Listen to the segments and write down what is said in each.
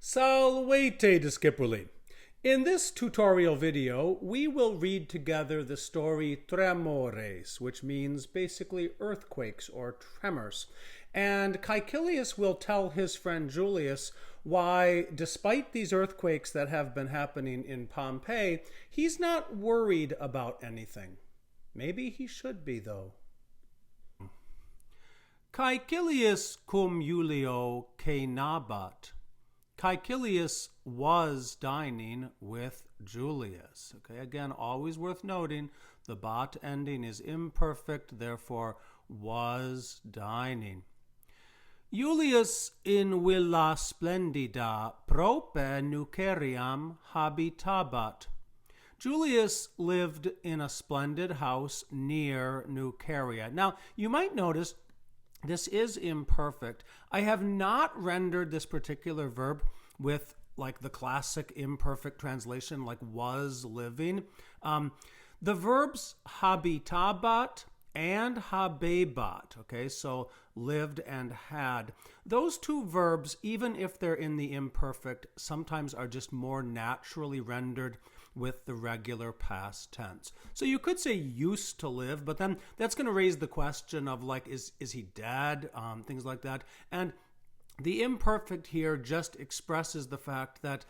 Salvete discipuli. In this tutorial video, we will read together the story tremores, which means basically earthquakes or tremors. And Caecilius will tell his friend Julius why, despite these earthquakes that have been happening in Pompeii, he's not worried about anything. Maybe he should be, though. Caecilius cum Julio cenabat. Caecilius was dining with Julius. Okay, again, always worth noting, the bat ending is imperfect, therefore was dining. Julius in villa splendida prope nuceriam habitabat. Julius lived in a splendid house near Nuceria. Now, you might notice this is imperfect. I have not rendered this particular verb with like the classic imperfect translation, like was living. The verbs habitabat and habebat, okay, so lived and had. Those two verbs, even if they're in the imperfect, sometimes are just more naturally rendered with the regular past tense. So you could say used to live, but then that's going to raise the question of like, is he dead? Things like that. And the imperfect here just expresses the fact that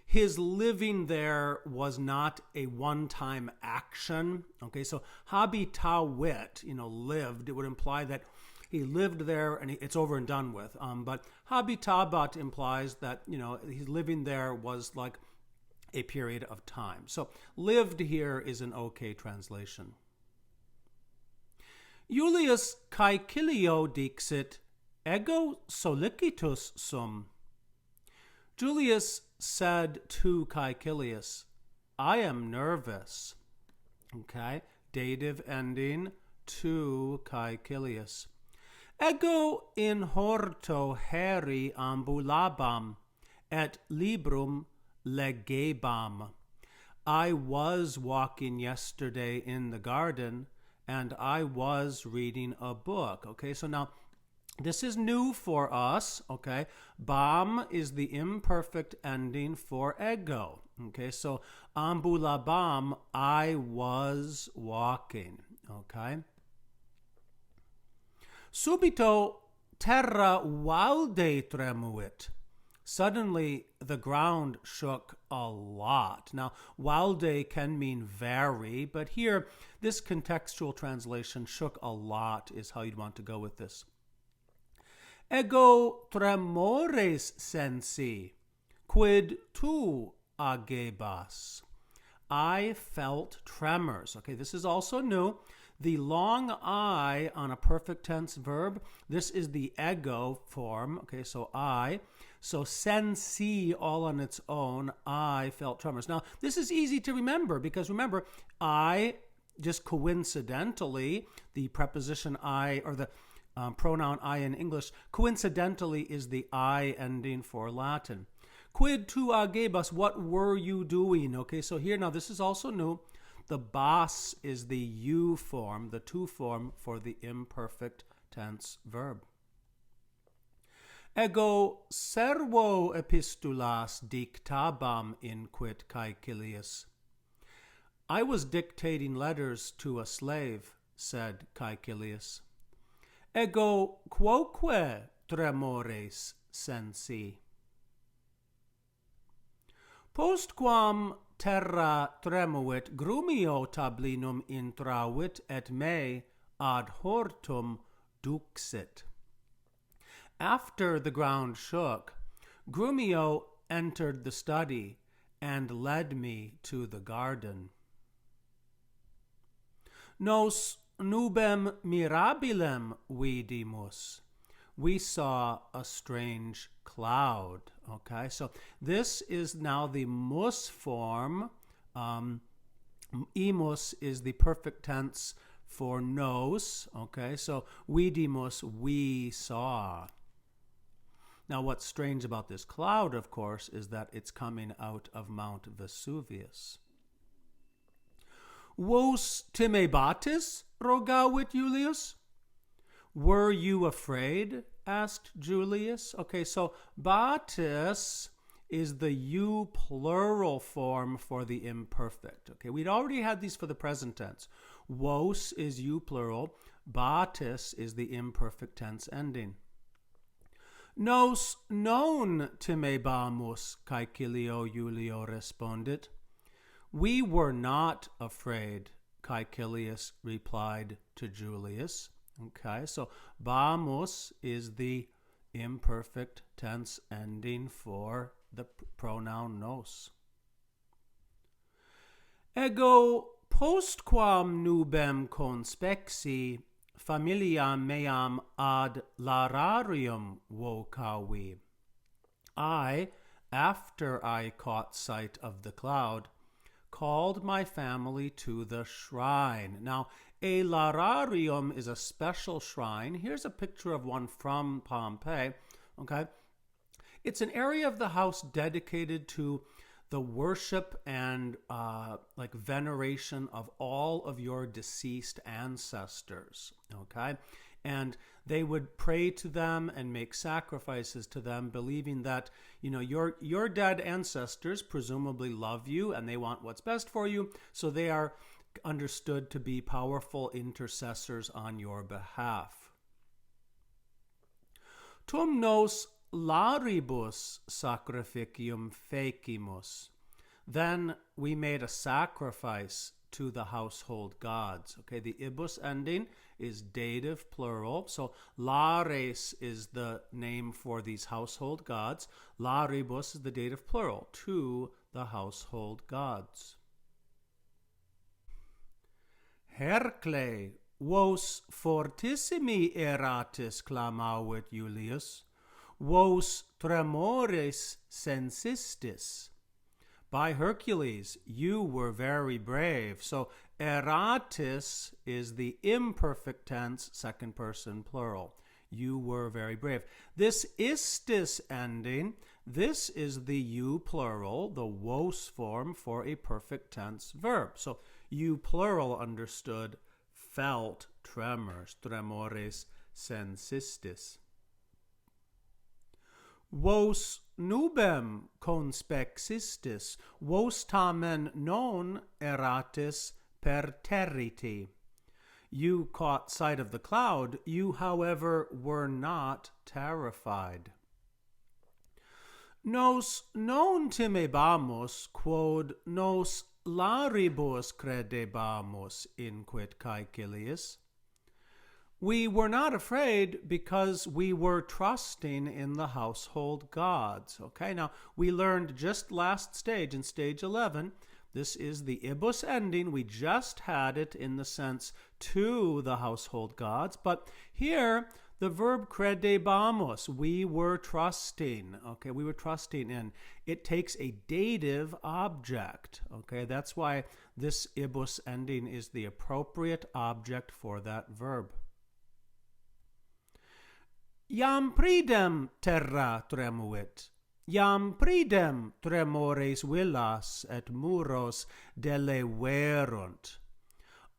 his living there was not a one-time action. Okay, so habitawit, lived, it would imply that he lived there and it's over and done with. But habitabat implies that, his living there was like a period of time. So lived here is an okay translation. Julius Caecilio dixit, ego solicitus sum. Julius said to Caecilius, I am nervous. Okay, dative ending to Caecilius. Ego in horto heri ambulabam et librum legebam. I was walking yesterday in the garden and I was reading a book. Okay, so now this is new for us, okay? Bam is the imperfect ending for ego. Okay, so ambulabam, I was walking, okay? Subito terra valde tremuit. Suddenly, the ground shook a lot. Now, valde can mean very, but here, this contextual translation, shook a lot, is how you'd want to go with this. Ego tremores sensi, quid tu agebas. I felt tremors. Okay, this is also new. The long I on a perfect tense verb, this is the ego form. Okay, so I. So sensi all on its own, I felt tremors. Now, this is easy to remember because remember, I, just coincidentally, the preposition I, or the pronoun I in English, coincidentally is the I ending for Latin. Quid tu agebas, what were you doing? Okay, so here now, this is also new. The bas is the you form, the to form for the imperfect tense verb. Ego servo epistulas dictabam inquit Caecilius. I was dictating letters to a slave, said Caecilius. Ego quoque tremores sensi. Postquam terra tremuit grumio tablinum intravit et me ad hortum duxit. After the ground shook, Grumio entered the study and led me to the garden. Nos nubem mirabilem vidimus. We saw a strange cloud. Okay, so this is now the mus form. Imus is the perfect tense for nos. Okay, so vidimus, we saw. Now, what's strange about this cloud, of course, is that it's coming out of Mount Vesuvius. Vos timebatis, rogavit Julius? Were you afraid? Asked Julius. Okay, so batis is the you plural form for the imperfect. Okay, we'd already had these for the present tense. Vos is you plural. Batis is the imperfect tense ending. Nos non timebamus, Caecilio Julio responded. We were not afraid, Caecilius replied to Julius. Okay, so bamus is the imperfect tense ending for the pronoun nos. Ego postquam nubem conspexi familiam meam ad lararium vocavi. I, after I caught sight of the cloud, called my family to the shrine. Now, a lararium is a special shrine. Here's a picture of one from Pompeii. Okay, it's an area of the house dedicated to the worship and veneration of all of your deceased ancestors. Okay, and they would pray to them and make sacrifices to them, believing that your dead ancestors presumably love you and they want what's best for you, so they are understood to be powerful intercessors on your behalf. Tum nos laribus sacrificium fecimus. Then we made a sacrifice to the household gods. Okay, the ibus ending is dative plural. So lares is the name for these household gods. Laribus is the dative plural, to the household gods. Hercle, vos fortissimi eratis, clamavit Julius. Vos tremores sensistis. By Hercules, you were very brave. So eratis is the imperfect tense, second person plural. You were very brave. This istis ending, this is the you plural, the vos form for a perfect tense verb. So you plural understood felt tremors, tremores sensistis. Vos nubem conspexistis, vos tamen non eratis perterriti. You caught sight of the cloud, you, however, were not terrified. Nos non timebamus, quod nos laribus credebamus, inquit Caecilius. We were not afraid because we were trusting in the household gods. Okay, now we learned just last stage, in stage 11, this is the ibus ending. We just had it in the sense to the household gods, but here the verb credebamus, we were trusting. Okay, we were trusting in. It takes a dative object. Okay, that's why this ibus ending is the appropriate object for that verb. Iam pridem terra tremuit, iam pridem tremores villas et muros deleverunt.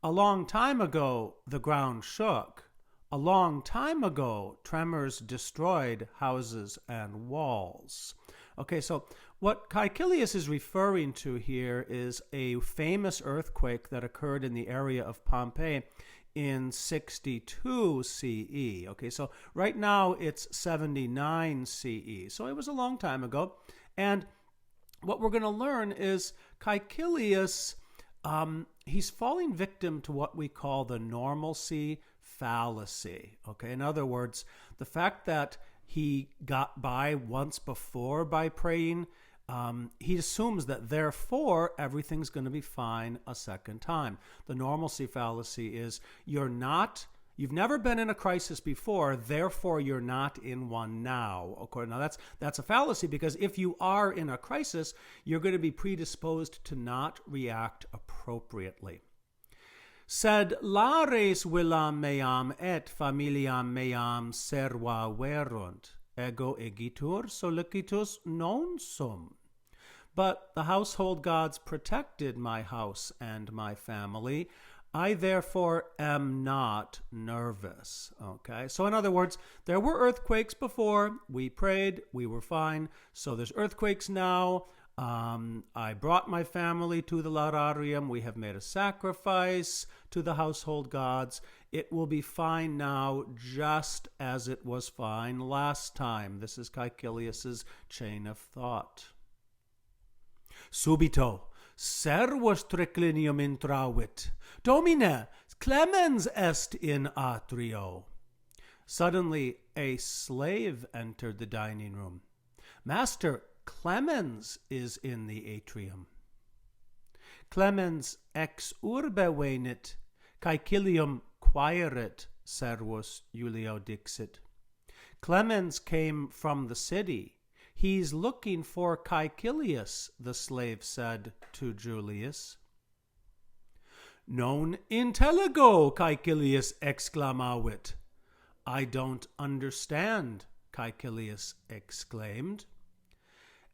A long time ago the ground shook. A long time ago tremors destroyed houses and walls. Okay, so what Caecilius is referring to here is a famous earthquake that occurred in the area of Pompeii in 62 CE. Okay, so right now it's 79 CE. So it was a long time ago. And what we're going to learn is Caecilius, he's falling victim to what we call the normalcy fallacy. Okay, in other words, the fact that he got by once before by praying, he assumes that therefore everything's going to be fine a second time. The normalcy fallacy is you've never been in a crisis before, therefore you're not in one now. Okay, now that's a fallacy, because if you are in a crisis, you're going to be predisposed to not react appropriately. Sed lares villam meam et familiam meam serva verunt, ego egitur solicitus non sum. But the household gods protected my house and my family. I therefore am not nervous. Okay, so in other words, there were earthquakes before. We prayed, we were fine. So there's earthquakes now. I brought my family to the lararium. We have made a sacrifice to the household gods. It will be fine now, just as it was fine last time. This is Caecilius's chain of thought. Subito, servus triclinium intravit. Domine, clemens est in atrio. Suddenly, a slave entered the dining room. Master, Clemens is in the atrium. Clemens ex urbe venit, Caecilium quaerit, servus Julio dixit. Clemens came from the city. He's looking for Caecilius, the slave said to Julius. Non intelligo, Caecilius exclamavit. I don't understand, Caecilius exclaimed.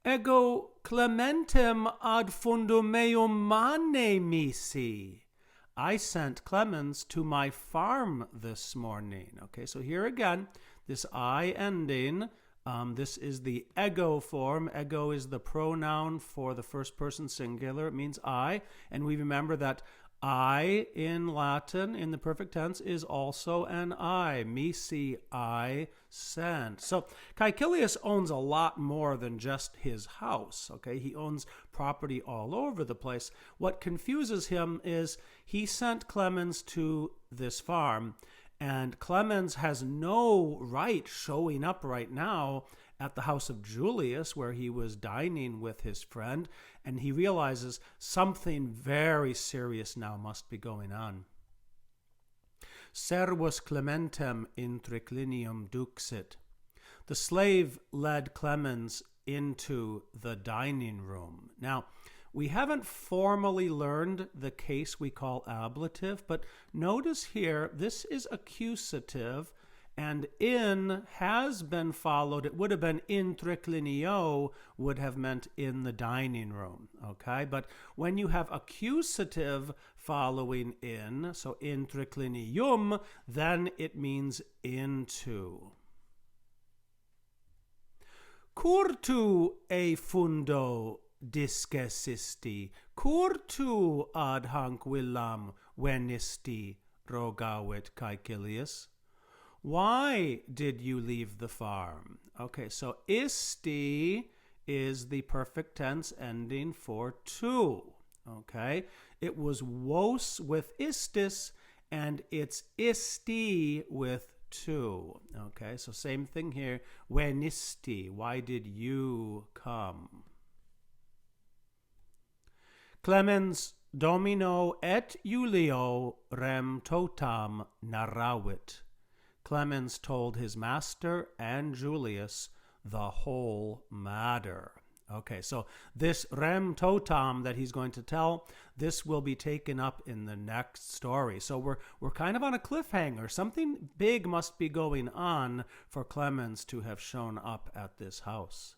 Ego Clementem ad fundum meum mane misi. I sent Clemens to my farm this morning. Okay, so here again, this I ending, this is the ego form. Ego is the pronoun for the first person singular. It means I. And we remember that I in Latin, in the perfect tense, is also an I. Misi, I sent. So Caecilius owns a lot more than just his house. Okay, he owns property all over the place. What confuses him is he sent Clemens to this farm, and Clemens has no right showing up right now at the house of Julius, where he was dining with his friend, and he realizes something very serious now must be going on. Servus Clementem in triclinium duxit. The slave led Clemens into the dining room. Now, we haven't formally learned the case we call ablative, but notice here, this is accusative, and in has been followed. It would have been in triclinio, would have meant in the dining room, okay? But when you have accusative following in, so in triclinium, then it means into. Curtu e fundo discesisti, curtu ad hanc villam venisti, rogavit Caecilius. Why did you leave the farm? Okay, so isti is the perfect tense ending for to. Okay, it was vos with istis, and it's isti with to. Okay, so same thing here. Venisti, why did you come? Clemens Domino et Julio rem totam narravit. Clemens told his master and Julius the whole matter. Okay, so this rem totam that he's going to tell, this will be taken up in the next story. So we're kind of on a cliffhanger. Something big must be going on for Clemens to have shown up at this house.